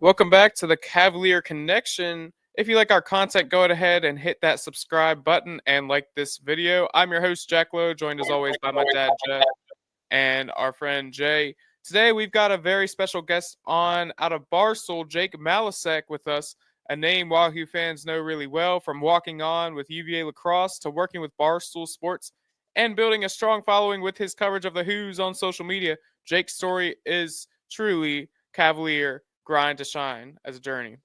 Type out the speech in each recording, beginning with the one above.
Welcome back to the Cavalier Connection. If you like our content, go ahead and hit that subscribe button and like this video. I'm your host, Jack Lowe, joined as always by my dad, Jeff, and our friend, Jay. Today, we've got a very special guest on out of Barstool, Jake Malasek, with us, a name Wahoo fans know really well, from walking on with UVA lacrosse to working with Barstool Sports and building a strong following with his coverage of the Who's on social media. Jake's story is truly Cavalier grind to shine as a journey.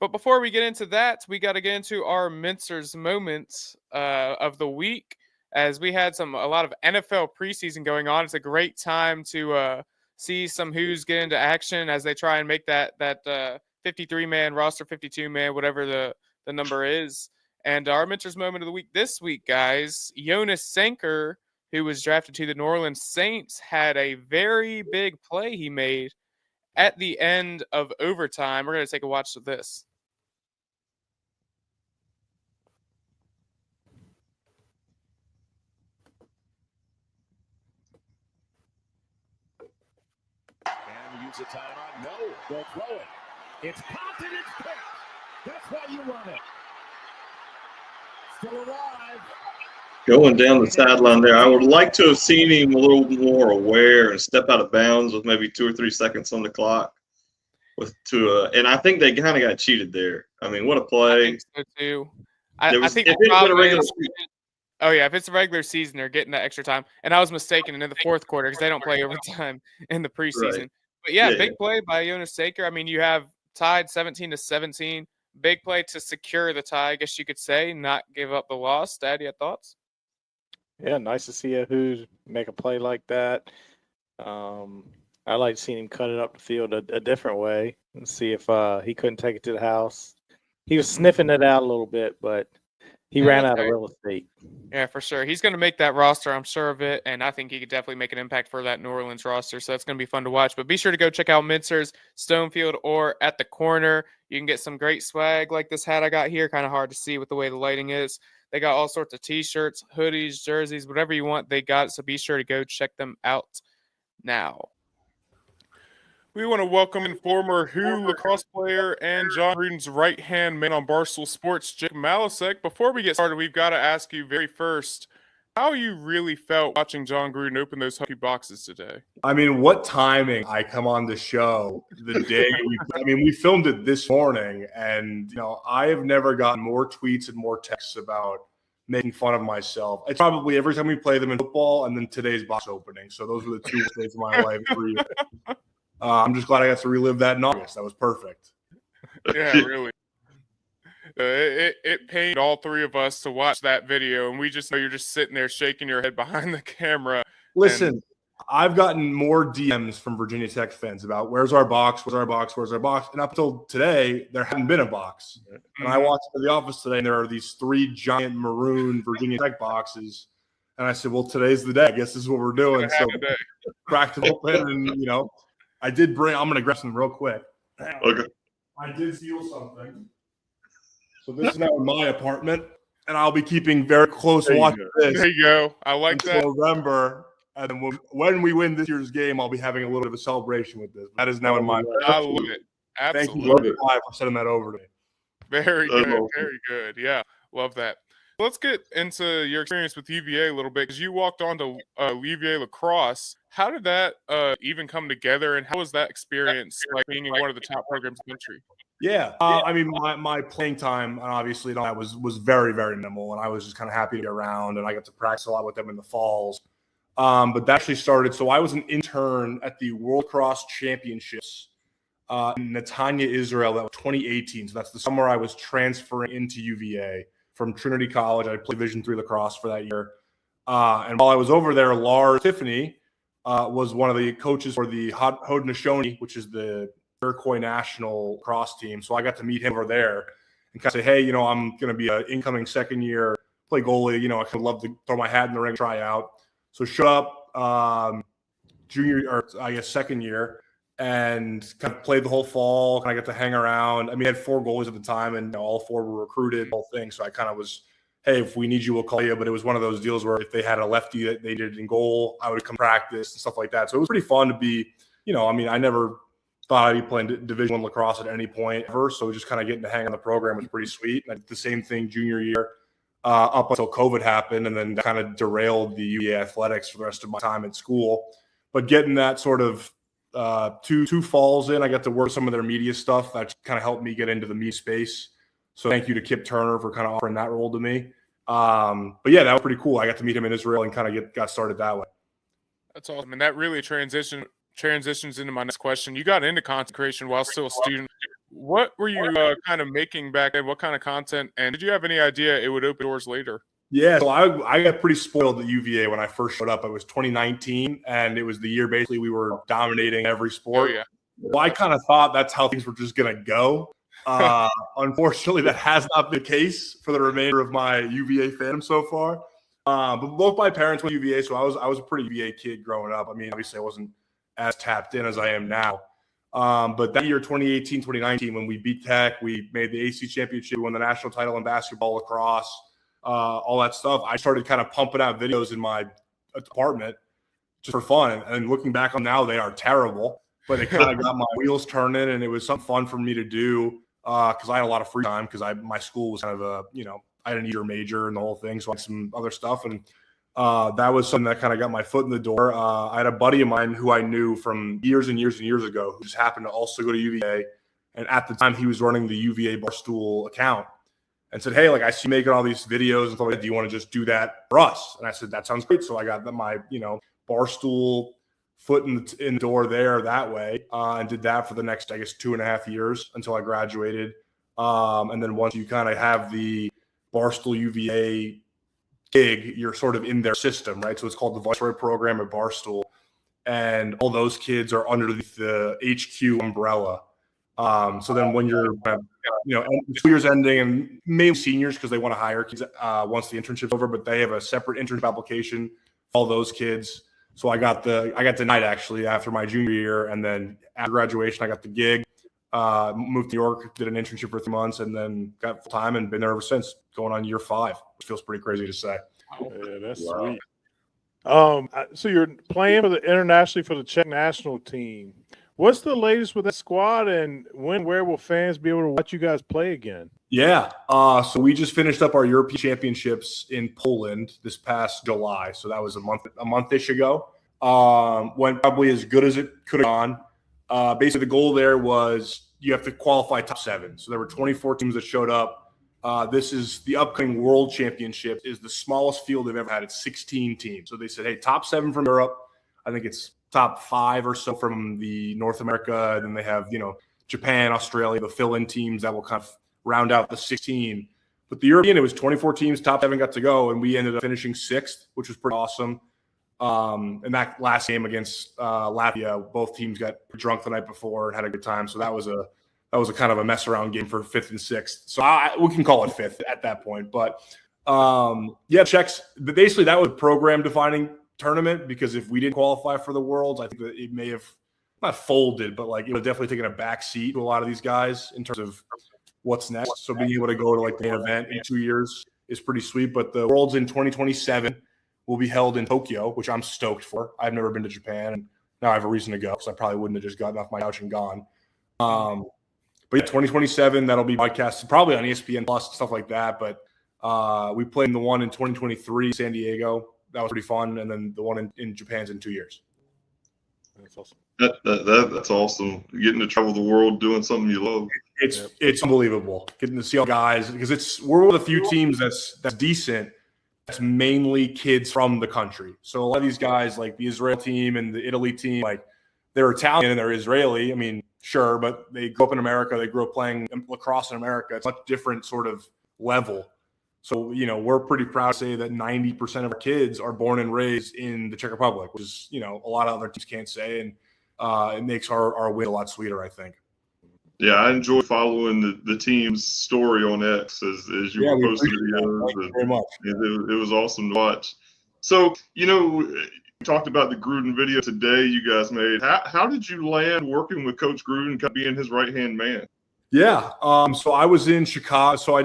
But before we get into that, we got to get into our Mincer's moments of the week, as we had a lot of NFL preseason going on. It's a great time to see some Who's get into action as they try and make that 53-man roster, 52-man, whatever the number is. And our Mincer's moment of the week this week, guys, Jonas Sanker, who was drafted to the New Orleans Saints, had a very big play he made at the end of overtime. We're going to take a watch of this. And use the timeout. No, they'll throw it. It's popped and it's picked. That's why you run it. Still alive. Going down the sideline there, I would like to have seen him a little more aware and step out of bounds with maybe 2 or 3 seconds on the clock. And I think they kind of got cheated there. I mean, what a play! I think so too. I think the problem is, if it's a regular season, they're getting that extra time. And I was mistaken in the fourth quarter because they don't play overtime in the preseason. Right. But big play by Jonas Sanker. I mean, you have tied 17-17. Big play to secure the tie, I guess you could say, not give up the loss. Dad, you have thoughts? Yeah, nice to see a Who make a play like that. I like seeing him cut it up the field a different way and see if he couldn't take it to the house. He was sniffing it out a little bit, but he ran out of real estate. Yeah, for sure. He's going to make that roster, I'm sure of it, and I think he could definitely make an impact for that New Orleans roster, so that's going to be fun to watch. But be sure to go check out Mincer's, Stonefield, or at the corner. You can get some great swag like this hat I got here. Kind of hard to see with the way the lighting is. They got all sorts of T-shirts, hoodies, jerseys, whatever you want, they got it, so be sure to go check them out now. We want to welcome in former Who lacrosse player and John Gruden's right-hand man on Barstool Sports, Jake Malasek. Before we get started, we've got to ask you very first how you really felt watching John Gruden open those hockey boxes today. I mean, what timing I come on the show the day we filmed it this morning, and I have never gotten more tweets and more texts about making fun of myself. It's probably every time we play them in football and then today's box opening. So those were the 2 days of my life. I'm just glad I got to relive that in August. That was perfect. Yeah, really. It pained all 3 of us to watch that video, and we just know you're just sitting there shaking your head behind the camera. Listen, I've gotten more DMs from Virginia Tech fans about where's our box, where's our box, where's our box, and up until today, there hadn't been a box. And I walked into the office today, and there are these 3 giant maroon Virginia Tech boxes, and I said, well, today's the day. I guess this is what we're doing. So cracked them open, and I did bring. I'm going to grab some real quick. Okay. I did steal something. So this is now in my apartment, and I'll be keeping very close watch of this. There you go. I like that. November, and then when we win this year's game, I'll be having a little bit of a celebration with this. That is now in my apartment. I love it. Absolutely. Thank you for sending that over to me. Very good. Very good. Yeah, love that. Let's get into your experience with UVA a little bit, because you walked on to UVA lacrosse. How did that even come together, and how was that experience like being in one of the top programs in the country? Yeah, I mean, my playing time, obviously, that was very, very minimal, and I was just kind of happy to be around, and I got to practice a lot with them in the falls. But that actually started, so I was an intern at the World Cross Championships in Netanya, Israel. That was 2018, so that's the summer I was transferring into UVA from Trinity College. I played Division III lacrosse for that year. And while I was over there, Lars Tiffany was one of the coaches for the Haudenosaunee, which is the Iroquois national lacrosse team. So I got to meet him over there and kind of say, hey, I'm going to be an incoming second year, play goalie. I could love to throw my hat in the ring, try out. So showed up second year, and kind of played the whole fall. And I got to hang around. I mean, I had 4 goalies at the time, and all 4 were recruited, whole thing. So I kind of was, hey, if we need you, we'll call you. But it was one of those deals where if they had a lefty that they did in goal, I would come practice and stuff like that. So it was pretty fun to be, I mean, I never thought I'd be playing Division I lacrosse at any point ever. So just kind of getting to hang on the program was pretty sweet. And I did the same thing junior year up until COVID happened, and then that kind of derailed the UVA athletics for the rest of my time at school. But getting that sort of two falls in, I got to work some of their media stuff. That kind of helped me get into the media space. So thank you to Kip Turner for kind of offering that role to me. But yeah, that was pretty cool. I got to meet him in Israel and kind of got started that way. That's awesome. And that really transitions into my next question. You got into content creation while still a student. What were you kind of making back then? What kind of content? And did you have any idea it would open doors later? Yeah, so I got pretty spoiled at UVA when I first showed up. It was 2019, and it was the year basically we were dominating every sport. Oh, yeah. Well, I kind of thought that's how things were just going to go. Unfortunately, that has not been the case for the remainder of my UVA fandom so far. But both my parents went to UVA, so I was a pretty UVA kid growing up. I mean, obviously, I wasn't as tapped in as I am now. But that year, 2018, 2019, when we beat Tech, we made the AC championship, we won the national title in basketball, lacrosse, all that stuff. I started kind of pumping out videos in my apartment just for fun. And looking back on now, they are terrible. But it kind of got my wheels turning, and it was something fun for me to do because I had a lot of free time because my school was kind of I had an eater major and the whole thing, so I had some other stuff. And that was something that kind of got my foot in the door. I had a buddy of mine who I knew from years and years and years ago who just happened to also go to UVA. And at the time, he was running the UVA Barstool account and said, hey, like, I see you making all these videos and stuff like that. Do you want to just do that for us? And I said, that sounds great. So I got my, Barstool foot in the door there that way and did that for the next, I guess, 2.5 years until I graduated. And then once you kind of have the Barstool UVA gig, you're sort of in their system, right? So it's called the Viceroy program at Barstool. And all those kids are underneath the HQ umbrella. So then when you're, 2 years ending and mainly seniors because they want to hire kids once the internship's over, but they have a separate internship application for all those kids. So I got denied actually after my junior year. And then after graduation, I got the gig, moved to New York, did an internship for 3 months, and then got full time and been there ever since, going on year 5, which feels pretty crazy to say. Yeah, that's sweet. So you're playing internationally for the Czech national team. What's the latest with that squad, and where will fans be able to watch you guys play again? Yeah, so we just finished up our European Championships in Poland this past July. So that was a month-ish ago. Went probably as good as it could have gone. Basically, the goal there was you have to qualify top 7. So there were 24 teams that showed up. This is the upcoming World Championship. Is the smallest field they've ever had. It's 16 teams. So they said, hey, top 7 from Europe. I think it's top 5 or so from the North America. And then they have, Japan, Australia, the fill-in teams that will kind of round out the 16. But the European, it was 24 teams, top 7 got to go, and we ended up finishing 6th, which was pretty awesome. And that last game against Latvia, both teams got drunk the night before and had a good time. So that was a kind of a mess around game for 5th and 6th. So we can call it 5th at that point. But Czechs, basically that was a program defining tournament because if we didn't qualify for the Worlds, I think that it may have not folded, but like it would definitely taken a back seat to a lot of these guys in terms of what's next. So being able to go to like the main event in 2 years is pretty sweet. But the Worlds in 2027 will be held in Tokyo, which I'm stoked for. I've never been to Japan, and now I have a reason to go because I probably wouldn't have just gotten off my couch and gone. But yeah, 2027, that'll be broadcasted probably on ESPN Plus, stuff like that. But we played in the one in 2023 in San Diego. That was pretty fun. And then the one in Japan's in 2 years. That's awesome. That's awesome. Getting to travel the world doing something you love. It's unbelievable. Getting to see all guys because we're one of the few teams that's decent. That's mainly kids from the country. So a lot of these guys, like the Israel team and the Italy team, like they're Italian and they're Israeli. I mean, sure, but they grew up in America. They grew up playing lacrosse in America. It's a much different sort of level. So, we're pretty proud to say that 90% of our kids are born and raised in the Czech Republic, which is, a lot of other teams can't say. And it makes our win a lot sweeter, I think. Yeah, I enjoy following the team's story on X as you were posting videos. Thank you very much. It was awesome to watch. So, we talked about the Gruden video today you guys made. How did you land working with Coach Gruden, kind of being his right-hand man? Yeah. So I was in Chicago. So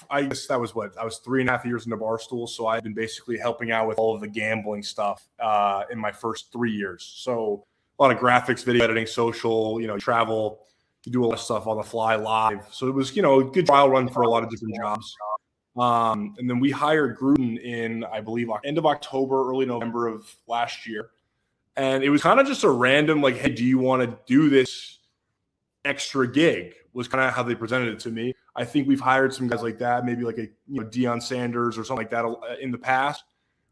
I guess that was I was 3.5 years into Barstool. So I've been basically helping out with all of the gambling stuff in my first 3 years. So a lot of graphics, video editing, social, travel. You do a lot of stuff on the fly live. So it was, a good trial run for a lot of different jobs. And then we hired Gruden in, I believe, end of October, early November of last year. And it was kind of just a random, like, hey, do you want to do this extra gig? Was kind of how they presented it to me. I think we've hired some guys like that, maybe like a Deion Sanders or something like that in the past,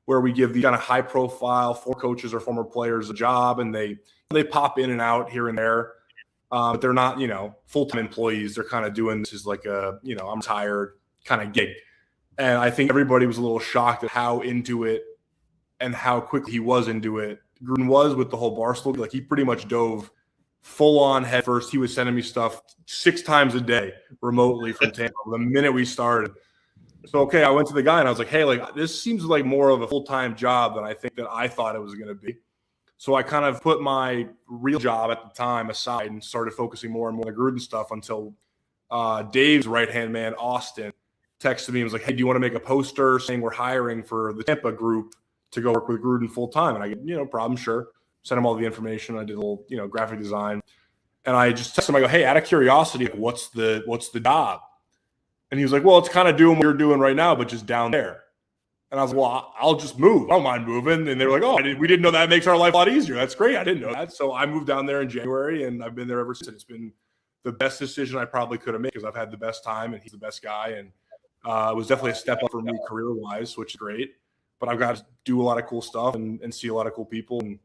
where we give the kind of high profile former coaches or former players a job, and they pop in and out here and there. But they're not, full-time employees. They're kind of doing this as like a, I'm tired kind of gig. And I think everybody was a little shocked at how into it and how quickly he was into it. Gruden was with the whole Barstool. Like, he pretty much dove full on head first. He was sending me stuff 6 times a day remotely from Tampa the minute we started. So, okay, I went to the guy and I was like, hey, like, this seems like more of a full-time job than I think that I thought it was going to be. So I kind of put my real job at the time aside and started focusing more and more on the Gruden stuff until Dave's right-hand man, Austin, texted me and was like, hey, do you want to make a poster saying we're hiring for the Tampa group to go work with Gruden full-time? And I go, no problem, sure. Sent him all the information. I did a little, graphic design. And I just texted him, I go, hey, out of curiosity, like, what's the job? And he was like, well, it's kind of doing what you're doing right now, but just down there. And I was like, well, I'll just move. I don't mind moving. And they were like, oh, we didn't know that makes our life a lot easier. That's great. I didn't know that. So I moved down there in January, and I've been there ever since. It's been the best decision I probably could have made because I've had the best time, and he's the best guy. And it was definitely a step up for me career-wise, which is great. But I've got to do a lot of cool stuff and see a lot of cool people. And,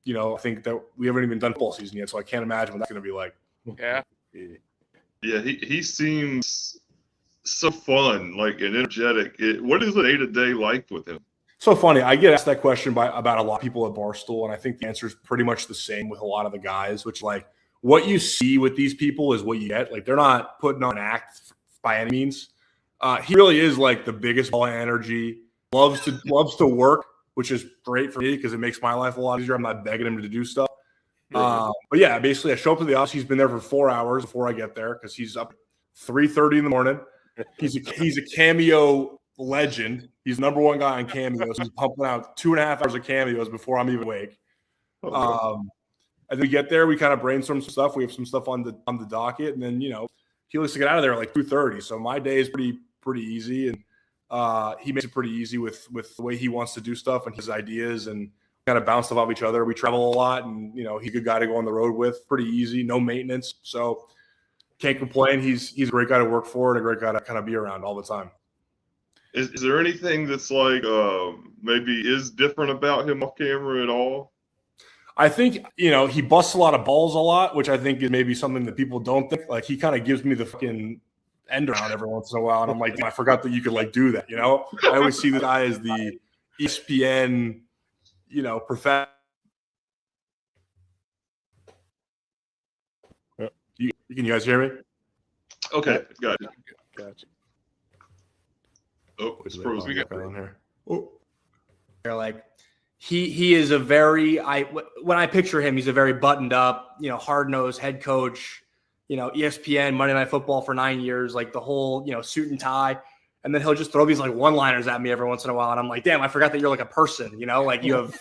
I think that we haven't even done football season yet, so I can't imagine what that's going to be like. Yeah. Yeah, he seems so fun, like, and energetic. What is the day-to-day like with him? So funny. I get asked that question about a lot of people at Barstool, and I think the answer is pretty much the same with a lot of the guys, which, like, what you see with these people is what you get. Like, they're not putting on an act by any means. He really is, like, the biggest ball of energy, loves to work, which is great for me because it makes my life a lot easier. I'm not begging him to do stuff. But yeah, basically I show up to the office. He's been there for 4 hours before I get there because he's up 3:30 in the morning. He's a Cameo legend. He's number one guy on Cameos. He's pumping out 2.5 hours of Cameos before I'm even awake. And then we get there, we kind of brainstorm some stuff. We have some stuff on the docket, and then he likes to get out of there at like 2:30. So my day is pretty easy, and he makes it pretty easy with the way he wants to do stuff and his ideas, and kind of bounce stuff off each other. We travel a lot, and he's a good guy to go on the road with. Pretty easy, no maintenance. So can't complain. He's a great guy to work for and a great guy to kind of be around all the time. Is there anything that's like maybe is different about him off camera at all? I think, he busts a lot of balls a lot, which I think is maybe something that people don't think. Like, he kind of gives me the fucking end around every once in a while, and I'm like, I forgot that you could like do that. I always see the guy as the ESPN, professional. Can you guys hear me? Okay, got it. Gotcha. Oh, it's frozen. We got on here. Oh. They're like, he is a very when I picture him, he's a very buttoned up, hard-nosed head coach, ESPN Monday Night Football for 9 years, like the whole, suit and tie. And then he'll just throw these like one-liners at me every once in a while. And I'm like, damn, I forgot that you're like a person, like you have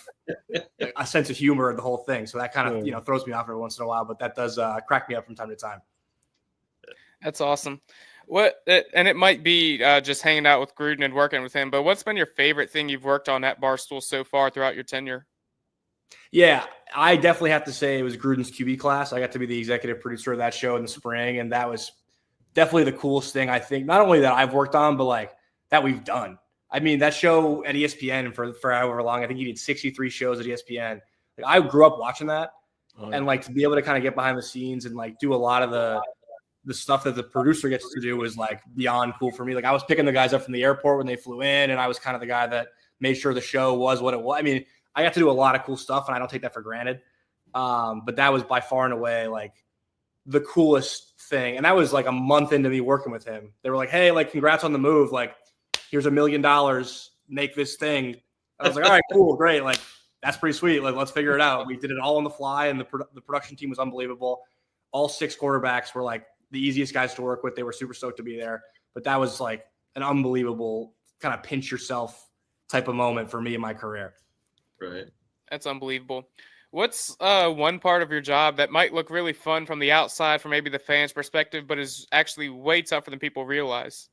a sense of humor of the whole thing. So that kind of, throws me off every once in a while, but that does crack me up from time to time. That's awesome. And it might be just hanging out with Gruden and working with him, but what's been your favorite thing you've worked on at Barstool so far throughout your tenure? Yeah, I definitely have to say it was Gruden's QB class. I got to be the executive producer of that show in the spring, and that was definitely the coolest thing, I think, not only that I've worked on, but like that we've done. I mean, that show at ESPN for however long, I think he did 63 shows at ESPN. Like, I grew up watching that, and like to be able to kind of get behind the scenes and like do a lot of the stuff that the producer gets to do was like beyond cool for me. Like, I was picking the guys up from the airport when they flew in, and I was kind of the guy that made sure the show was what it was. I mean, I got to do a lot of cool stuff, and I don't take that for granted. But that was by far and away like the coolest thing. And that was like a month into me working with him. They were like, hey, like, congrats on the move. Like, here's $1 million, make this thing. I was like, all right, cool, great. Like, that's pretty sweet. Like, let's figure it out. We did it all on the fly, and the production team was unbelievable. All 6 quarterbacks were like the easiest guys to work with. They were super stoked to be there. But that was like an unbelievable kind of pinch yourself type of moment for me in my career. Right. That's unbelievable. What's one part of your job that might look really fun from the outside, from maybe the fans' perspective, but is actually way tougher than people realize?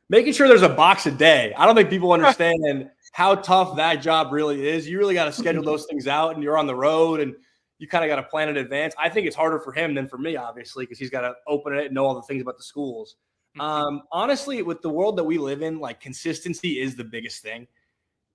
Making sure there's a box a day. I don't think people understand how tough that job really is. You really got to schedule those things out, and you're on the road, and you kind of got to plan in advance. I think it's harder for him than for me, obviously, because he's got to open it and know all the things about the schools. Honestly, with the world that we live in, like consistency is the biggest thing,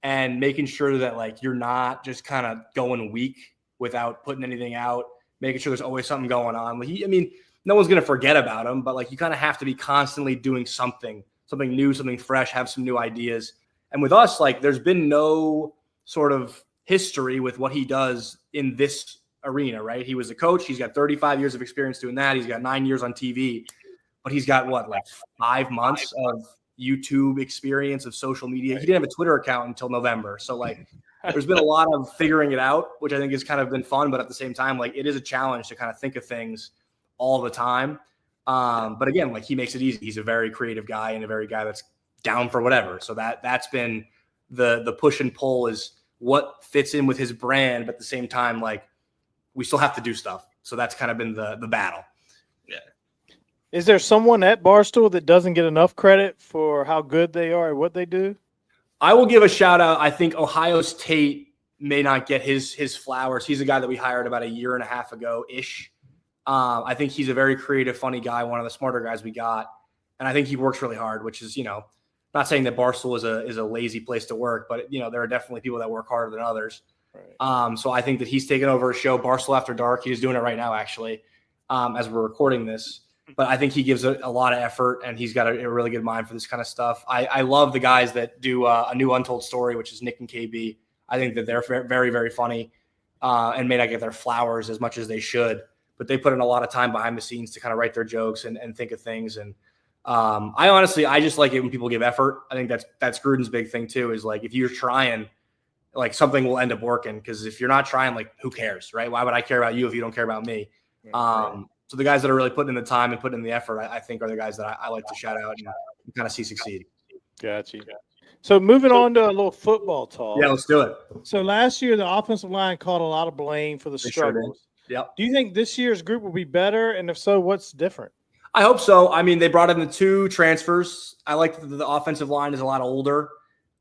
and making sure that like you're not just kind of going weak without putting anything out, making sure there's always something going on. I mean, no one's going to forget about him, but like you kind of have to be constantly doing something new, something fresh, have some new ideas. And with us, like there's been no sort of history with what he does in this arena, right? He was a coach. He's got 35 years of experience doing that. He's got 9 years on TV, but he's got like 5 months of YouTube experience of social media. He didn't have a Twitter account until November. So like there's been a lot of figuring it out, which I think has kind of been fun, but at the same time, like it is a challenge to kind of think of things all the time. But again, like he makes it easy. He's a very creative guy and a very guy that's down for whatever. So that's been the push and pull is what fits in with his brand, but at the same time, like we still have to do stuff. So that's kind of been the battle. Yeah. Is there someone at Barstool that doesn't get enough credit for how good they are at what they do? I will give a shout out. I think Ohio State may not get his flowers. He's a guy that we hired about 1.5 years ago-ish. I think he's a very creative, funny guy, one of the smarter guys we got. And I think he works really hard, which is, not saying that Barstool is a lazy place to work, but, there are definitely people that work harder than others. Right. So I think that he's taken over a show, Barstool After Dark. He's doing it right now, actually, as we're recording this. But I think he gives a lot of effort, and he's got a really good mind for this kind of stuff. I love the guys that do a new Untold Story, which is Nick and KB. I think that they're very, very funny and may not get their flowers as much as they should. But they put in a lot of time behind the scenes to kind of write their jokes and think of things. And I just like it when people give effort. I think that's Gruden's big thing too, is like, if you're trying, like something will end up working. Because if you're not trying, like who cares, right? Why would I care about you if you don't care about me? Right. So the guys that are really putting in the time and putting in the effort, I think are the guys that I like to shout out and kind of see succeed. Got you. So moving on to a little football talk. Yeah, let's do it. So last year, the offensive line caught a lot of blame for the struggles. Sure. Yep. Do you think this year's group will be better? And if so, what's different? I hope so. I mean, they brought in the 2 transfers. I like that the offensive line is a lot older.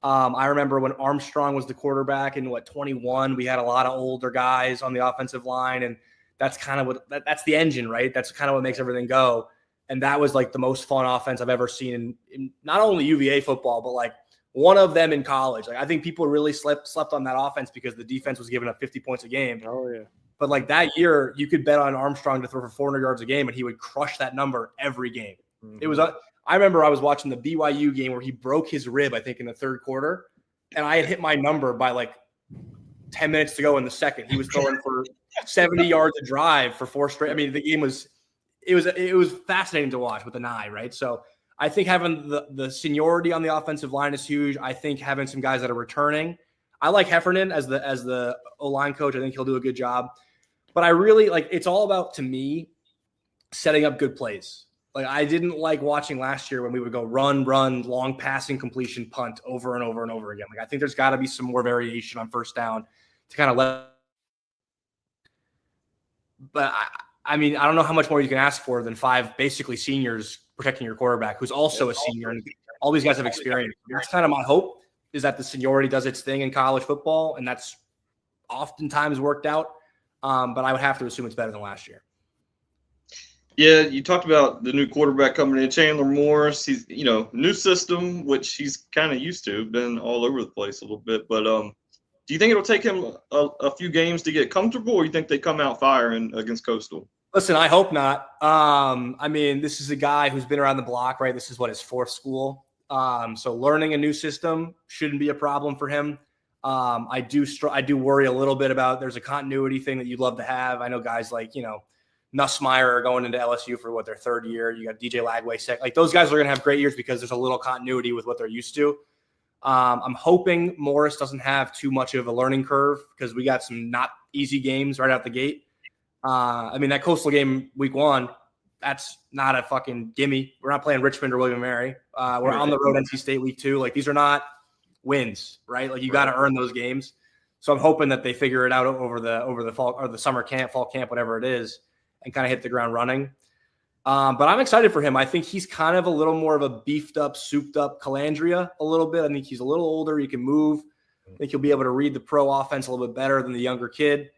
I remember when Armstrong was the quarterback in 21, we had a lot of older guys on the offensive line, and that's kind of that's the engine, right? That's kind of what makes everything go. And that was like the most fun offense I've ever seen in not only UVA football, but like one of them in college. Like I think people really slept on that offense because the defense was giving up 50 points a game. Oh yeah. But like that year, you could bet on Armstrong to throw for 400 yards a game, and he would crush that number every game. Mm-hmm. It was. I remember I was watching the BYU game where he broke his rib, I think, in the third quarter, and I had hit my number by like 10 minutes to go in the second. He was throwing for 70 yards a drive for 4 straight. I mean, the game was fascinating to watch with an eye, right? So I think having the seniority on the offensive line is huge. I think having some guys that are returning. I like Heffernan as the O-line coach. I think he'll do a good job. But I really it's all about, to me, setting up good plays. Like I didn't like watching last year when we would go run, long passing, completion, punt over and over and over again. Like I think there's got to be some more variation on first down to kind of let. But I mean, I don't know how much more you can ask for than 5 basically seniors protecting your quarterback, who's also a senior, and all these guys have experience. That's kind of my hope, is that the seniority does its thing in college football, and that's oftentimes worked out. But I would have to assume it's better than last year. Yeah, you talked about the new quarterback coming in, Chandler Morris. He's, new system, which he's kind of used to, been all over the place a little bit. But do you think it'll take him a few games to get comfortable, or you think they come out firing against Coastal? Listen, I hope not. I mean, this is a guy who's been around the block, right? This is his 4th school. So learning a new system shouldn't be a problem for him. I do worry a little bit about there's a continuity thing that you'd love to have. I know guys like, Nussmeier are going into LSU for their 3rd year. You got DJ Lagway. Like those guys are going to have great years because there's a little continuity with what they're used to. I'm hoping Morris doesn't have too much of a learning curve because we got some not easy games right out the gate. I mean, that Coastal game week 1, that's not a fucking gimme. We're not playing Richmond or William & Mary. We're on the road NC State week 2. Like these are not wins, right? Like you got to earn those games. So I'm hoping that they figure it out over the fall or the summer camp, fall camp, whatever it is, and kind of hit the ground running. But I'm excited for him. I think he's kind of a little more of a beefed up, souped up Calandria a little bit. I think he's a little older. He can move. I think he'll be able to read the pro offense a little bit better than the younger kid.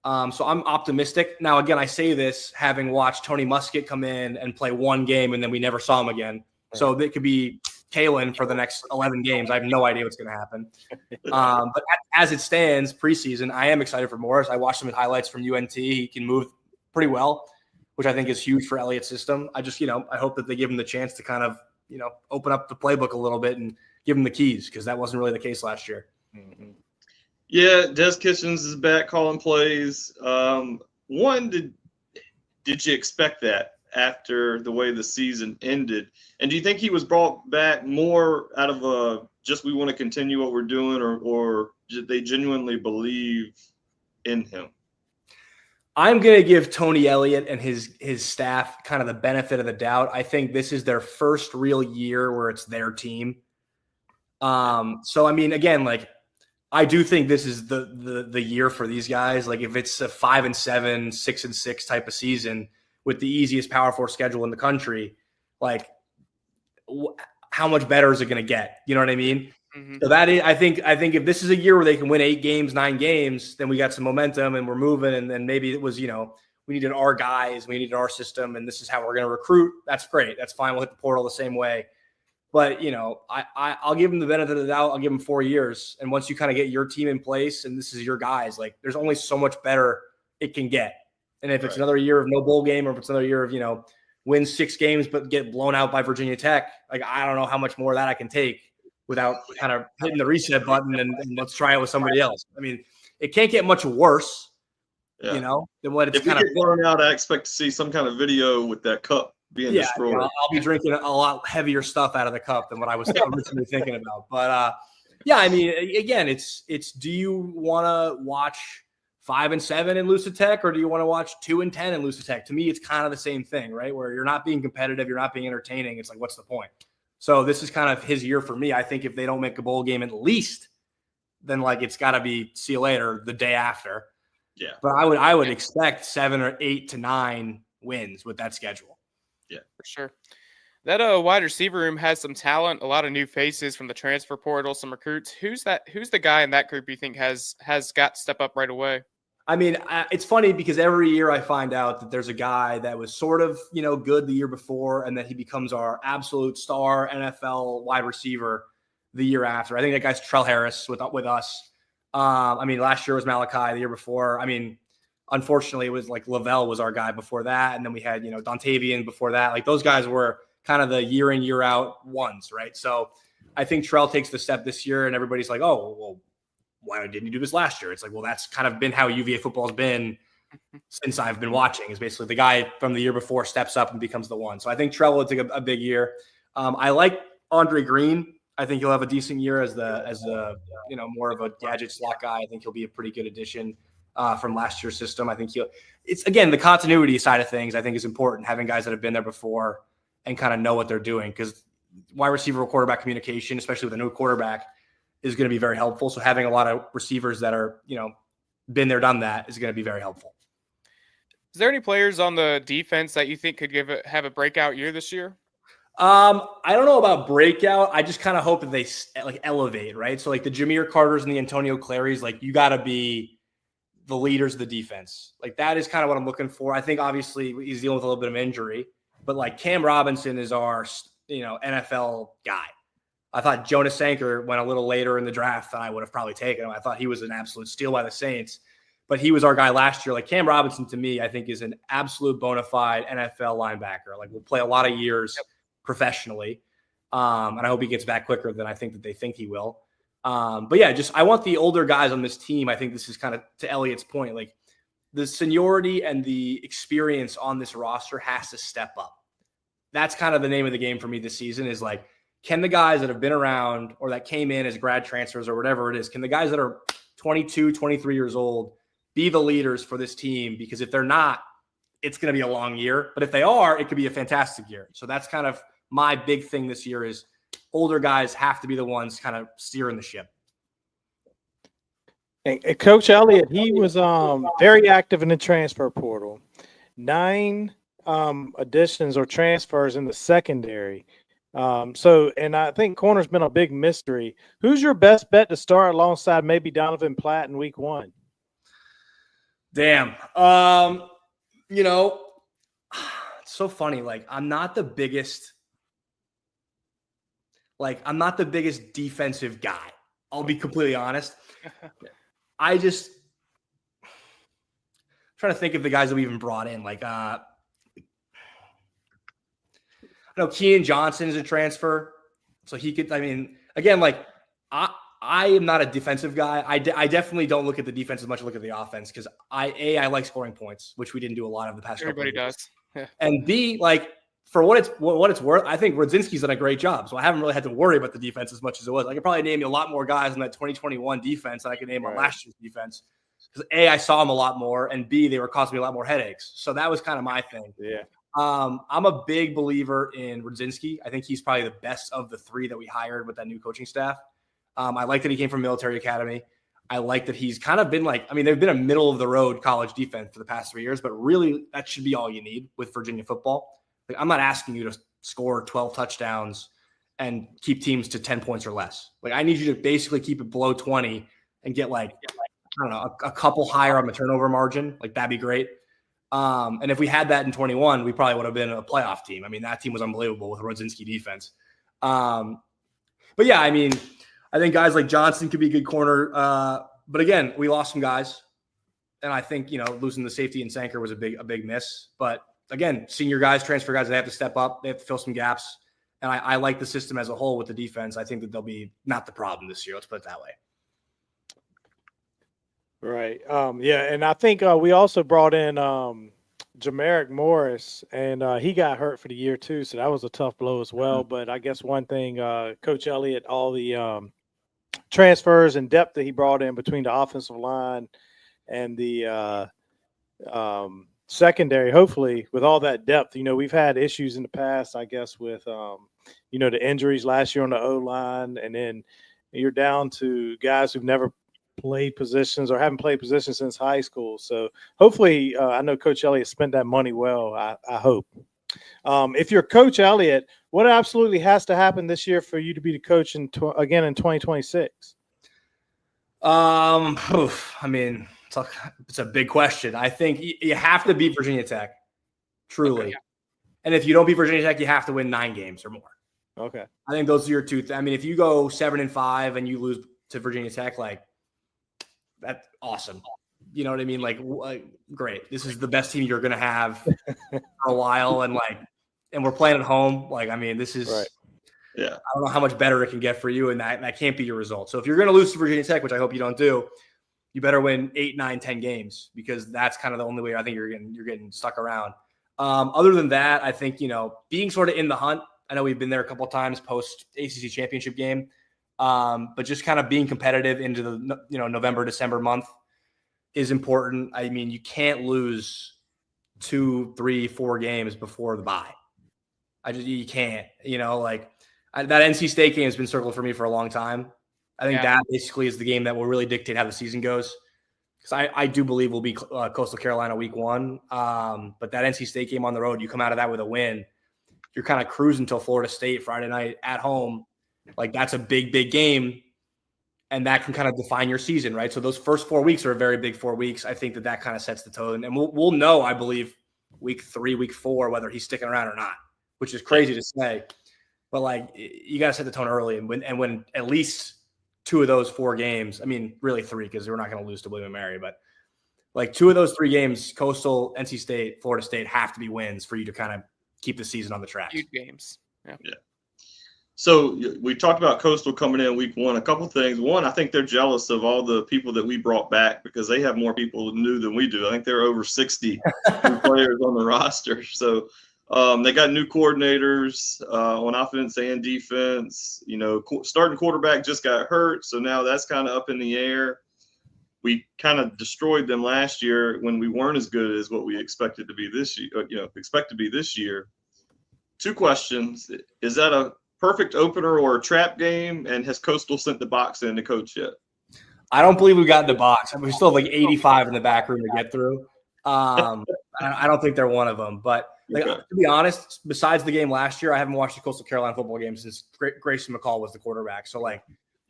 So I'm optimistic. Now, again, I say this having watched Tony Muskett come in and play one game, and then we never saw him again. So it could be Kalen for the next 11 games. I have no idea what's going to happen. But as it stands, preseason, I am excited for Morris. I watched some highlights from UNT. He can move pretty well, which I think is huge for Elliott's system. I just, I hope that they give him the chance to kind of, open up the playbook a little bit and give him the keys, because that wasn't really the case last year. Mm-hmm. Yeah, Des Kitchens is back calling plays. Did you expect that after the way the season ended? And do you think he was brought back more out of just we want to continue what we're doing, or did they genuinely believe in him? I'm going to give Tony Elliott and his staff kind of the benefit of the doubt. I think this is their first real year where it's their team. So, I mean, again, like, I do think this is the year for these guys. Like, if it's a 5-7, 6-6 type of season with the easiest Power 4 schedule in the country, like, how much better is it going to get? You know what I mean? Mm-hmm. So that is, I think if this is a year where they can win 8 games, 9 games, then we got some momentum and we're moving. And then maybe it was, we needed our guys, we needed our system, and this is how we're going to recruit. That's great. That's fine. We'll hit the portal the same way. But, I'll give them the benefit of the doubt. I'll give them 4 years. And once you kind of get your team in place and this is your guys, like, there's only so much better it can get. And if it's another year of no bowl game, or if it's another year of, win 6 games but get blown out by Virginia Tech, like, I don't know how much more of that I can take without kind of hitting the reset button and let's try it with somebody else. I mean, it can't get much worse, than what it's kind of. If we get blown out, I expect to see some kind of video with that cup being destroyed. I'll be drinking a lot heavier stuff out of the cup than what I was originally thinking about. But I mean, again, it's do you want to watch 5-7 in Lucid Tech, or do you want to watch 2-10 in Lucid Tech? To me, it's kind of the same thing, right? Where you're not being competitive, you're not being entertaining. It's like, what's the point? So this is kind of his year for me. I think if they don't make a bowl game at least, then like it's got to be see you later the day after. Yeah. But I would expect 7 or 8 to 9 wins with that schedule. Yeah, for sure. That wide receiver room has some talent, a lot of new faces from the transfer portal, some recruits. Who's the guy in that group you think has got to step up right away? I mean, it's funny because every year I find out that there's a guy that was sort of, good the year before, and that he becomes our absolute star NFL wide receiver the year after. I think that guy's Trell Harris with us. I mean, last year was Malachi. The year before, I mean, unfortunately, it was like Lavelle was our guy before that, and then we had Dontavian before that. Like, those guys were kind of the year in, year out ones, right? So I think Trell takes the step this year, and everybody's like, oh, well, why didn't you do this last year? It's like, well, that's kind of been how UVA football has been since I've been watching, is basically the guy from the year before steps up and becomes the one. So I think Trell will take a big year. I like Andre Green. I think he'll have a decent year as the more of a gadget slot guy. I think he'll be a pretty good addition from last year's system. I think it's again, the continuity side of things I think is important, having guys that have been there before and kind of know what they're doing, because wide receiver quarterback communication, especially with a new quarterback, is going to be very helpful. So having a lot of receivers that are, been there, done that is going to be very helpful. Is there any players on the defense that you think could have a breakout year this year? I don't know about breakout. I just kind of hope that they like elevate, right? So like the Jameer Carters and the Antonio Clarys, like you got to be the leaders of the defense. Like that is kind of what I'm looking for. I think obviously he's dealing with a little bit of injury, but like Cam Robinson is our, NFL guy. I thought Jonas Sanker went a little later in the draft than I would have probably taken him. I thought he was an absolute steal by the Saints, but he was our guy last year. Like Cam Robinson, to me, I think is an absolute bona fide NFL linebacker. Like we'll play a lot of years professionally. And I hope he gets back quicker than I think that they think he will. But yeah, I want the older guys on this team. I think this is kind of to Elliott's point, like the seniority and the experience on this roster has to step up. That's kind of the name of the game for me this season, is like, can the guys that have been around or that came in as grad transfers or whatever it is, can the guys that are 22, 23 years old be the leaders for this team? Because if they're not, it's going to be a long year. But if they are, it could be a fantastic year. So that's kind of my big thing this year, is older guys have to be the ones kind of steering the ship. And Coach Elliott, he was very active in the transfer portal. 9 additions or transfers in the secondary. And I think corner's been a big mystery. Who's your best bet to start alongside maybe Donovan Platt in week 1? Damn. You know, it's so funny. Like, I'm not the biggest defensive guy. I'll be completely honest. I'm trying to think of the guys that we even brought in. Like, I know Kean Johnson is a transfer, so he could. I mean, again, like I am not a defensive guy. I definitely don't look at the defense as much as I look at the offense because I like scoring points, which we didn't do a lot of the past. Everybody does. Yeah. And B, like for what it's worth, I think Rodzinski's done a great job. So I haven't really had to worry about the defense as much as it was. I could probably name you a lot more guys in that 2021 defense than I could name on last year's defense. Because A, I saw them a lot more, and B, they were causing me a lot more headaches. So that was kind of my thing. Yeah. I'm a big believer in Rodzinski. I think he's probably the best of the 3 that we hired with that new coaching staff. I like that he came from military academy. I like that he's kind of been like, I mean, they've been a middle of the road college defense for the past 3 years, but really that should be all you need with Virginia football. Like, I'm not asking you to score 12 touchdowns and keep teams to 10 points or less. Like, I need you to basically keep it below 20 and get like I don't know, a couple higher on the turnover margin. Like, that'd be great. And if we had that in 21, we probably would have been a playoff team. I mean, that team was unbelievable with Rodzinski defense. But yeah, I mean, I think guys like Johnson could be a good corner. But again, we lost some guys. And I think, losing the safety and Sanker was a big miss. But again, senior guys, transfer guys, they have to step up. They have to fill some gaps. And I like the system as a whole with the defense. I think that they'll be not the problem this year. Let's put it that way. Right. Yeah, and I think we also brought in Jamarick Morris, and he got hurt for the year too, so that was a tough blow as well. But I guess one thing, Coach Elliott, all the transfers and depth that he brought in between the offensive line and the secondary, hopefully with all that depth, we've had issues in the past, I guess, with the injuries last year on the O-line, and then you're down to guys who've never played positions or haven't played positions since high school. So hopefully, I know Coach Elliott spent that money well, I hope. If you're Coach Elliott, what absolutely has to happen this year for you to be the coach again in 2026? I mean, it's a big question. I think you have to beat Virginia Tech, truly. Okay. And if you don't beat Virginia Tech, you have to win 9 games or more. Okay. I think those are your 2. I mean, if you go 7-5 and you lose to Virginia Tech, like, that's awesome. You know what I mean? Like, great. This is the best team you're going to have for a while. And we're playing at home. Like, I mean, this is, right. Yeah. I don't know how much better it can get for you. And that can't be your result. So if you're going to lose to Virginia Tech, which I hope you don't do, you better win 8, 9, 10 games, because that's kind of the only way I think you're getting stuck around. Other than that, I think, being sort of in the hunt. I know we've been there a couple of times post ACC championship game. But just kind of being competitive into the November, December month is important. I mean, you can't lose 2, 3, 4 games before the bye. You can't. That NC State game has been circled for me for a long time. I think that basically is the game that will really dictate how the season goes. Because I do believe we'll be Coastal Carolina week 1. But that NC State game on the road, you come out of that with a win, you're kind of cruising till Florida State Friday night at home. Like, that's a big, big game, and that can kind of define your season, right? So those first 4 weeks are a very big 4 weeks. I think that kind of sets the tone, and we'll know, I believe, week 3, week 4, whether he's sticking around or not, which is crazy to say. But, like, you got to set the tone early and win at least 2 of those 4 games. I mean, really 3, because we're not going to lose to William & Mary. But, like, 2 of those 3 games, Coastal, NC State, Florida State, have to be wins for you to kind of keep the season on the track. Huge games. Yeah. So we talked about Coastal coming in week 1. A couple things. One, I think they're jealous of all the people that we brought back because they have more people new than we do. I think they're over 60 new players on the roster. So they got new coordinators on offense and defense. Starting quarterback just got hurt, so now that's kind of up in the air. We kind of destroyed them last year when we weren't as good as what we expected to be this year. 2 questions. Is that a perfect opener or a trap game, and has Coastal sent the box in to coach yet? I don't believe we got in the box. I mean, we still have like 85 in the back room to get through. I don't think they're one of them. But like, Okay. to be honest, besides the game last year, I haven't watched the Coastal Carolina football game since Grayson McCall was the quarterback. So like,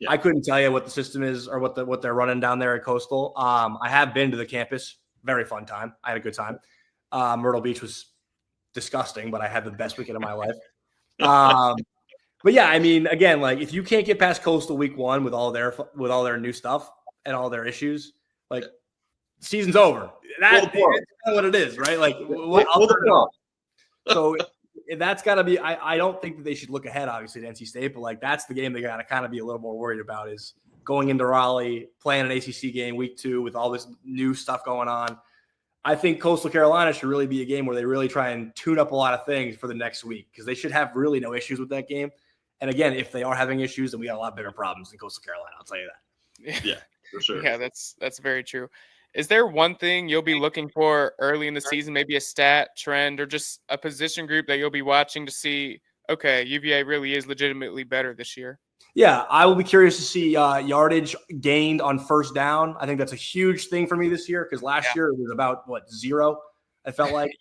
I couldn't tell you what the system is or what they're running down there at Coastal. I have been to the campus. Very fun time. I had a good time. Myrtle Beach was disgusting, but I had the best weekend of my life. But yeah, I mean, again, like if you can't get past Coastal week 1 with all their new stuff and all their issues, like season's over. That's kind of what it is, right? Like, so that's got to be. I don't think that they should look ahead, obviously, to NC State, but like that's the game they got to kind of be a little more worried about is going into Raleigh, playing an ACC game week 2 with all this new stuff going on. I think Coastal Carolina should really be a game where they really try and tune up a lot of things for the next week because they should have really no issues with that game. And again, if they are having issues, then we got a lot bigger problems in Coastal Carolina. I'll tell you that. Yeah, for sure. Yeah, that's very true. Is there one thing you'll be looking for early in the season, maybe a stat, trend, or just a position group that you'll be watching to see, okay, UVA really is legitimately better this year? Yeah, I will be curious to see yardage gained on first down. I think that's a huge thing for me this year because last year it was about, 0, I felt like.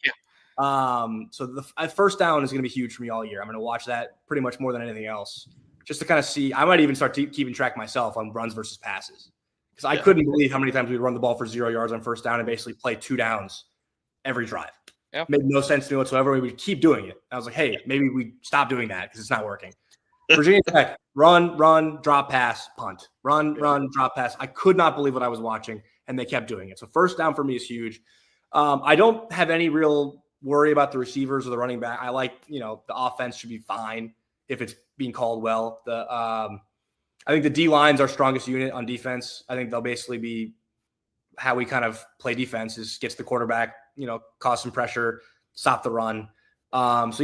So the first down is going to be huge for me all year. I'm going to watch that pretty much more than anything else just to kind of see. I might even start keeping track myself on runs versus passes because I couldn't believe how many times we'd run the ball for 0 yards on first down and basically play 2 downs every drive. Yeah. Made no sense to me whatsoever. We would keep doing it. I was like, hey, maybe we stop doing that because it's not working. Virginia Tech, run, drop pass, punt. Run, drop pass. I could not believe what I was watching, and they kept doing it. So first down for me is huge. I don't have any real worry about the receivers or the running back. I like, the offense should be fine if it's being called well. I think the D-line's our strongest unit on defense. I think they'll basically be how we kind of play defense is gets the quarterback, cause some pressure, stop the run.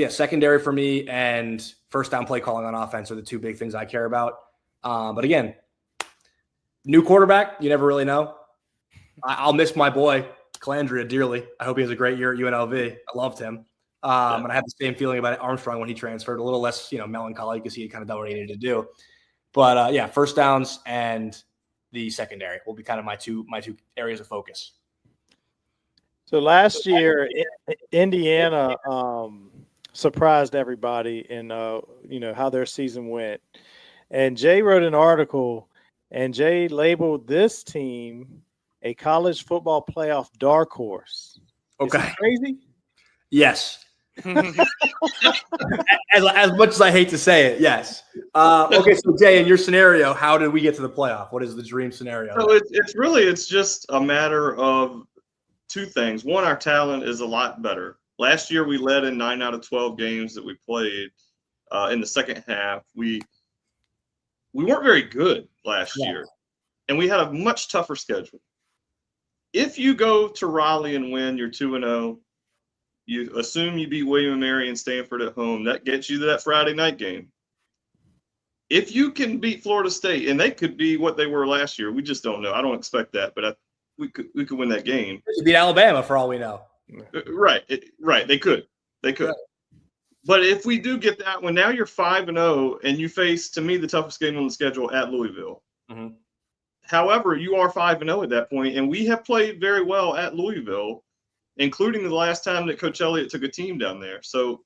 Secondary for me and first down play calling on offense are the 2 big things I care about. But again, new quarterback, you never really know. I'll miss my boy Calandria dearly. I hope he has a great year at UNLV. I loved him. And I have the same feeling about Armstrong when he transferred, a little less, melancholy because he had kind of done what he needed to do. But first downs and the secondary will be kind of my two areas of focus. So last year, Indiana surprised everybody in how their season went. And Jay wrote an article, and Jay labeled this team a college football playoff dark horse. Okay. Is that crazy? Yes. as much as I hate to say it, yes. Okay, so Jay, in your scenario, how did we get to the playoff? What is the dream scenario? So it's just a matter of 2 things. One, our talent is a lot better. Last year, we led in 9 out of 12 games that we played. In the second half, we weren't very good last year, and we had a much tougher schedule. If you go to Raleigh and win, you're 2-0. You assume you beat William & Mary and Stanford at home. That gets you to that Friday night game. If you can beat Florida State, and they could be what they were last year, we just don't know. I don't expect that, but we could win that game. They could beat Alabama for all we know. Right. They could. Yeah. But if we do get that one, now you're 5-0, and you face, to me, the toughest game on the schedule at Louisville. Mm-hmm. However, you are 5-0 at that point, and we have played very well at Louisville, including the last time that Coach Elliott took a team down there. So,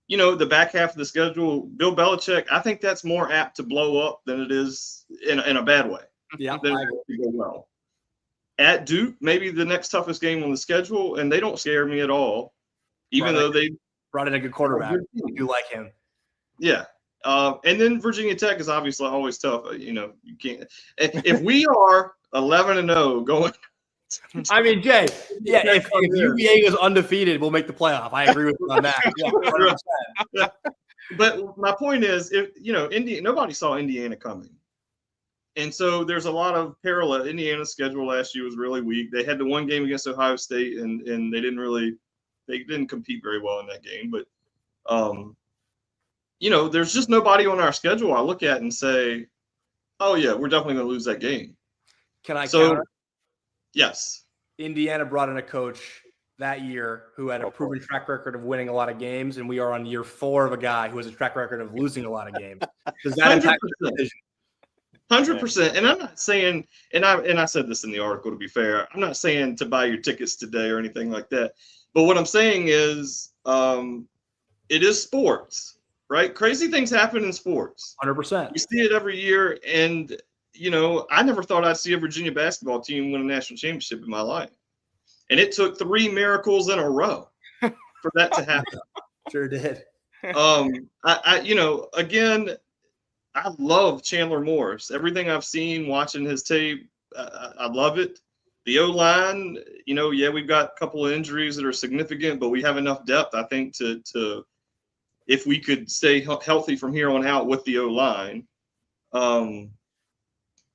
the back half of the schedule, Bill Belichick, I think that's more apt to blow up than it is in a bad way. Yeah, than it is to go well. At Duke, maybe the next toughest game on the schedule, and they don't scare me at all, even though they brought in a good quarterback. I do like him. Yeah. And then Virginia Tech is obviously always tough. You can't if we are 11-0 going. I mean, Jay, if UVA is undefeated, we'll make the playoff. I agree with you on that. Yeah, but my point is, if nobody saw Indiana coming. And so there's a lot of parallel. Indiana's schedule last year was really weak. They had the one game against Ohio State, and they didn't compete very well in that game. But there's just nobody on our schedule I look at and say, oh yeah, we're definitely going to lose that game. Can I counter? Yes. Indiana brought in a coach that year who had a proven track record of winning a lot of games, and we are on year 4 of a guy who has a track record of losing a lot of games. Does that impact the decision? 100%. And I'm not saying, and I said this in the article, to be fair, I'm not saying to buy your tickets today or anything like that. But what I'm saying is, it is sports, right? Crazy things happen in sports. 100%. We see it every year. And, I never thought I'd see a Virginia basketball team win a national championship in my life. And it took 3 miracles in a row for that to happen. Sure did. Again, I love Chandler Morris. Everything I've seen watching his tape, I love it. The O-line, we've got a couple of injuries that are significant, but we have enough depth, I think, to if we could stay healthy from here on out with the O-line.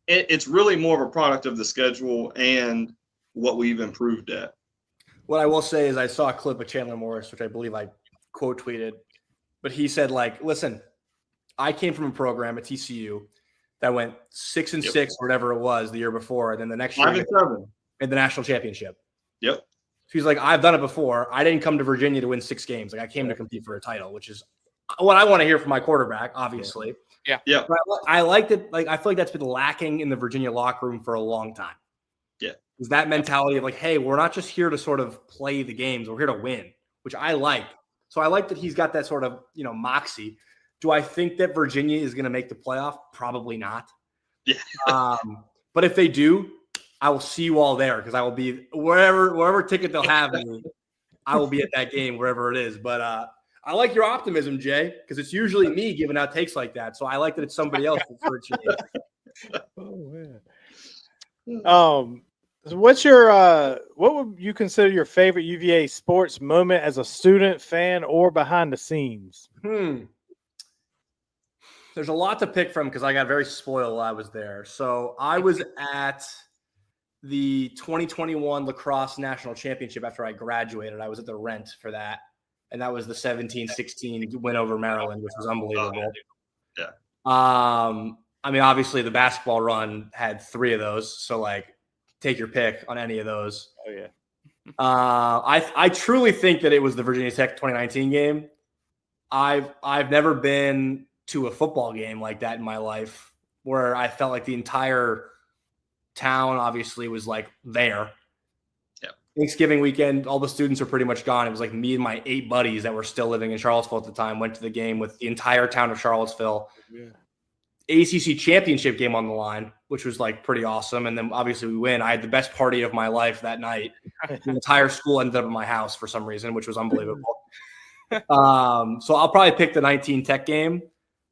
It's really more of a product of the schedule and what we've improved at. What I will say is I saw a clip of Chandler Morris, which I believe I quote tweeted, but he said, listen, I came from a program at TCU that went 6-6 or whatever it was the year before, and then the next year 5-7 in the national championship. Yep. So he's like, I've done it before. I didn't come to Virginia to win 6 games. I came to compete for a title, which is what I want to hear from my quarterback, obviously. Yeah. Yeah. But I liked it. I feel like that's been lacking in the Virginia locker room for a long time. Yeah. Is that mentality of hey, we're not just here to sort of play the games. We're here to win, which I like. So I like that he's got that sort of, moxie. Do I think that Virginia is going to make the playoff? Probably not. Yeah. But if they do, I will see you all there because I will be wherever ticket they'll have me. I will be at that game wherever it is. But I like your optimism, Jay, because it's usually me giving out takes like that. So I like that it's somebody else for a change. Oh man. So what's your what would you consider your favorite UVA sports moment as a student, fan, or behind the scenes? There's a lot to pick from because I got very spoiled while I was there. So I was at the 2021 lacrosse national championship after I graduated. I was at the Rent for that. And that was the 17-16 win over Maryland, which was unbelievable. Yeah. Obviously the basketball run had 3 of those. So take your pick on any of those. Oh yeah. I truly think that it was the Virginia Tech 2019 game. I've never been to a football game like that in my life where I felt like the entire town obviously was there. Yeah. Thanksgiving weekend, all the students were pretty much gone. It was me and my 8 buddies that were still living in Charlottesville at the time went to the game with the entire town of Charlottesville. Yeah. ACC championship game on the line, which was pretty awesome. And then obviously we win. I had the best party of my life that night. The entire school ended up at my house for some reason, which was unbelievable. So I'll probably pick the 19 Tech game,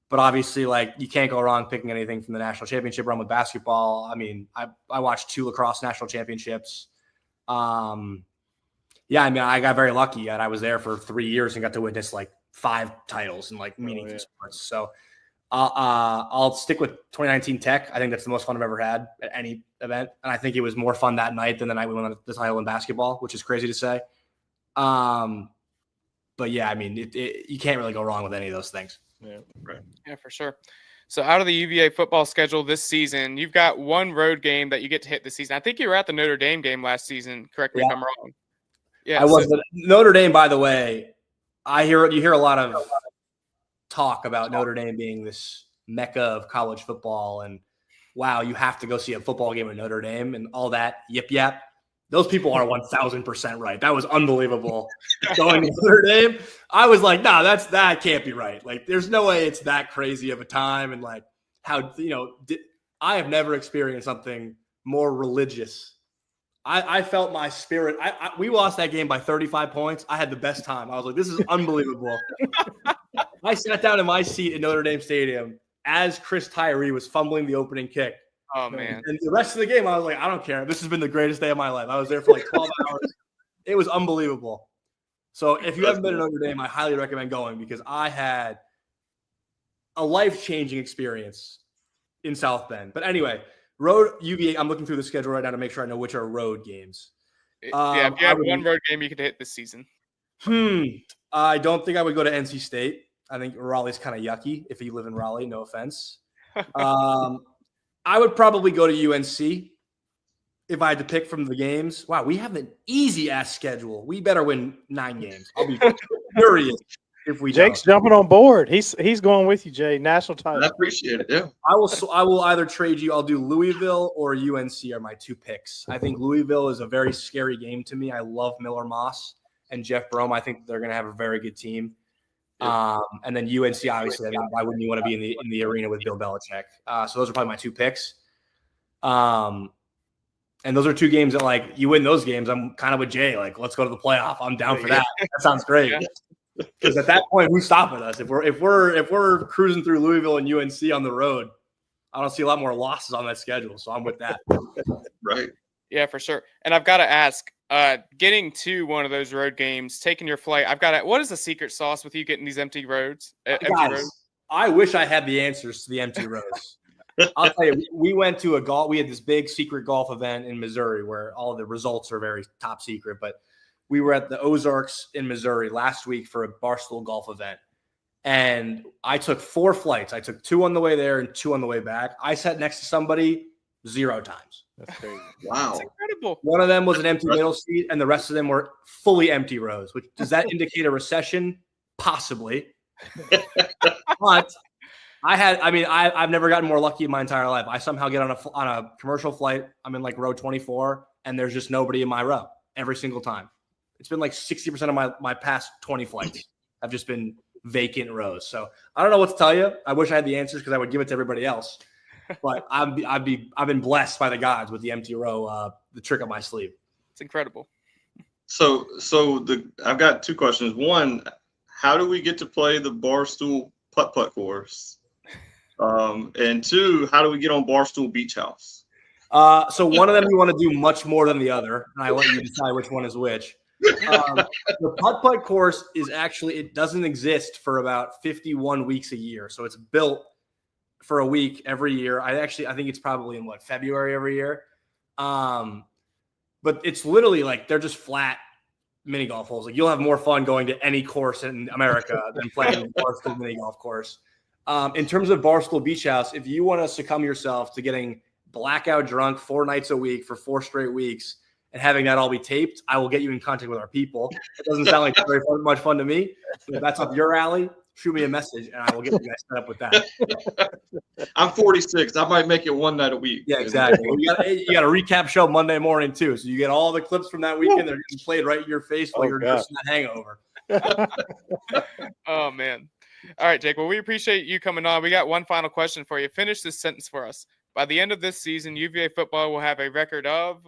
but obviously you can't go wrong picking anything from the national championship run with basketball. I watched 2 lacrosse national championships. I got very lucky and I was there for 3 years and got to witness 5 titles and meaningful sports. So I'll stick with 2019 Tech. I think that's the most fun I've ever had at any event. And I think it was more fun that night than the night we won the title in basketball, which is crazy to say. But yeah, you can't really go wrong with any of those things. Yeah, right. Yeah, for sure. So out of the UVA football schedule this season, you've got 1 road game that you get to hit this season. I think you were at the Notre Dame game last season. Correct me if I'm wrong. Yeah, I was. Notre Dame, by the way, you hear a lot of talk about Notre Dame being this mecca of college football and wow, you have to go see a football game at Notre Dame and all that yip yap. Those people are 1,000% right. That was unbelievable. Going to Notre Dame, I was like, no, that can't be right. There's no way it's that crazy of a time. And how I have never experienced something more religious. I felt my spirit. We lost that game by 35 points. I had the best time. I was like, this is unbelievable. I sat down in my seat in Notre Dame Stadium as Chris Tyree was fumbling the opening kick. Oh, man. And the rest of the game, I was like, I don't care. This has been the greatest day of my life. I was there for 12 hours. It was unbelievable. So if you haven't been to Notre Dame, I highly recommend going because I had a life-changing experience in South Bend. But anyway, road UVA, I'm looking through the schedule right now to make sure I know which are road games. If you have 1 road game you could hit this season. I don't think I would go to NC State. I think Raleigh's kind of yucky if you live in Raleigh. No offense. I would probably go to UNC if I had to pick from the games. Wow, we have an easy-ass schedule. We better win 9 games. I'll be furious if we Jake's don't. jumping on board. He's going with you, Jay. National I title. appreciate it. Yeah. I will either trade you. I'll do Louisville or UNC are my two picks. I think Louisville is a very scary game to me. I love Miller Moss and Jeff Brom. I think they're going to have a very good team. And then UNC, obviously, I mean, why wouldn't you want to be in the arena with Bill Belichick? So those are probably my two picks. And those are two games that, like, you win those games, I'm kind of with Jay. Like, let's go to the playoff. I'm down for that. That sounds great. Because at that point, who's stopping us? If we're cruising through Louisville and UNC on the road, I don't see a lot more losses on that schedule. So I'm with that. Right. Yeah, for sure. And I've got to ask, getting to one of those road games, taking your flight, what is the secret sauce with you getting these empty roads? Guys, I wish I had the answers to the empty roads. I'll tell you, we went to we had this big secret golf event in Missouri where all of the results are very top secret, but we were at the Ozarks in Missouri last week for a Barstool golf event. And I took 4 flights. I took 2 on the way there and 2 on the way back. I sat next to somebody 0 times. That's crazy. Wow. That's incredible. One of them was an empty middle seat, and the rest of them were fully empty rows. Which does that indicate a recession? Possibly. But I've never gotten more lucky in my entire life. I somehow get on a commercial flight. I'm in like row 24, and there's just nobody in my row every single time. It's been like 60% of my past 20 flights have just been vacant rows. So I don't know what to tell you. I wish I had the answers because I would give it to everybody else. But I've been blessed by the gods with the empty row, the trick up my sleeve. It's incredible. So I've got 2 questions. One, how do we get to play the Barstool putt-putt course? And 2, how do we get on Barstool Beach House? So one of them you want to do much more than the other, and I let you decide which one is which. The putt-putt course it doesn't exist for about 51 weeks a year. So it's built for a week every year. I think it's probably in February every year. But it's literally like they're just flat mini golf holes. Like you'll have more fun going to any course in America than playing the Barstool mini golf course. In terms of Barstool Beach House, if you want to succumb yourself to getting blackout drunk 4 nights a week for 4 straight weeks and having that all be taped, I will get you in contact with our people. It doesn't sound like very much fun to me. So if that's up your alley, shoot me a message and I will get you guys set up with that. I'm 46. I might make it one night a week. Yeah, exactly. You got a recap show Monday morning too, so you get all the clips from that weekend. They're getting played right in your face while you're nursing that hangover. Oh man! All right, Jake. Well, we appreciate you coming on. We got one final question for you. Finish this sentence for us. By the end of this season, UVA football will have a record of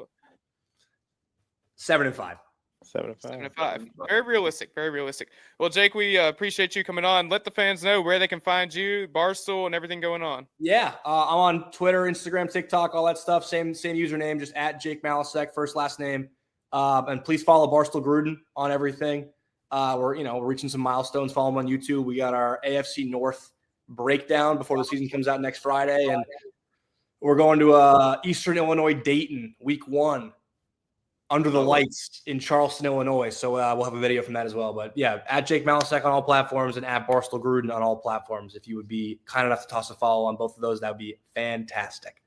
7-5. 7-5. Very realistic. Very realistic. Well, Jake, we appreciate you coming on. Let the fans know where they can find you, Barstool, and everything going on. Yeah, I'm on Twitter, Instagram, TikTok, all that stuff. Same username, just at Jake Malasek, first last name. And please follow Barstool Gruden on everything. We're reaching some milestones. Follow them on YouTube. We got our AFC North breakdown before the season comes out next Friday, and we're going to Eastern Illinois, Dayton, week 1. Under the lights in Charleston, Illinois. So we'll have a video from that as well. But yeah, at Jake Malasek on all platforms and at Barstool Gruden on all platforms. If you would be kind enough to toss a follow on both of those, that would be fantastic.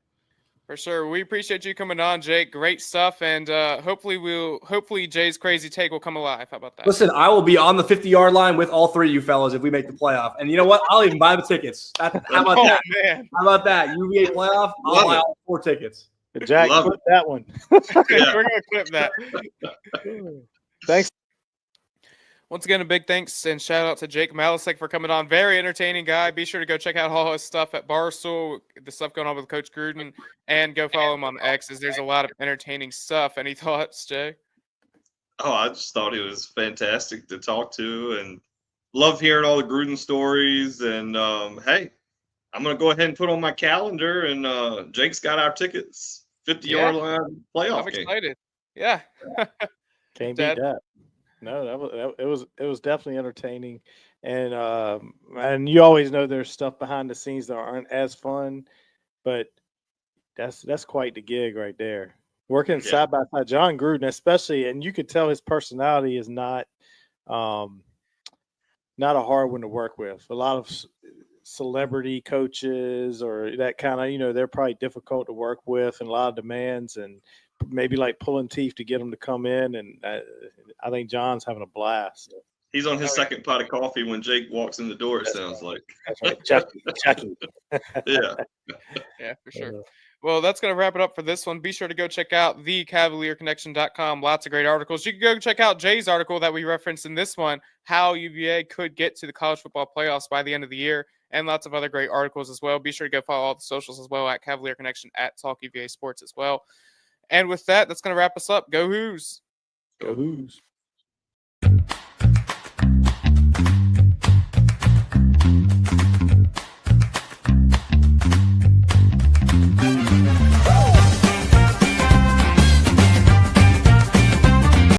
For sure. We appreciate you coming on, Jake. Great stuff. And hopefully Jay's crazy take will come alive. How about that? Listen, I will be on the 50-yard line with all 3 of you fellas if we make the playoff. And you know what? I'll even buy the tickets. How about that? Man. How about that? UVA playoff? I'll buy all 4 tickets. Jack, clip that one. Yeah. We're going to clip that. Thanks. Once again, a big thanks and shout out to Jake Malasek for coming on. Very entertaining guy. Be sure to go check out all his stuff at Barstool, the stuff going on with Coach Gruden, and go follow him on the X's. There's a lot of entertaining stuff. Any thoughts, Jay? Oh, I just thought he was fantastic to talk to and love hearing all the Gruden stories. And, hey, I'm going to go ahead and put on my calendar, and Jake's got our tickets. 50-yard line playoff I'm game. excited. Yeah. Can't beat that. No, it was definitely entertaining, and you always know there's stuff behind the scenes that aren't as fun, but that's quite the gig right there. Working side by side, John Gruden especially, and you could tell his personality is not a hard one to work with. A lot of celebrity coaches or that kind of, they're probably difficult to work with and a lot of demands and maybe like pulling teeth to get them to come in. And I think John's having a blast. He's on his second pot of coffee when Jake walks in the door, it sounds like. That's right. Chucky. Yeah. Yeah, for sure. Well, that's going to wrap it up for this one. Be sure to go check out thecavalierconnection.com. Lots of great articles. You can go check out Jay's article that we referenced in this one, how UVA could get to the college football playoffs by the end of the year, and lots of other great articles as well. Be sure to go follow all the socials as well at Cavalier Connection, at Talk UVA Sports as well. And with that, that's going to wrap us up. Go Hoos! Go Hoos!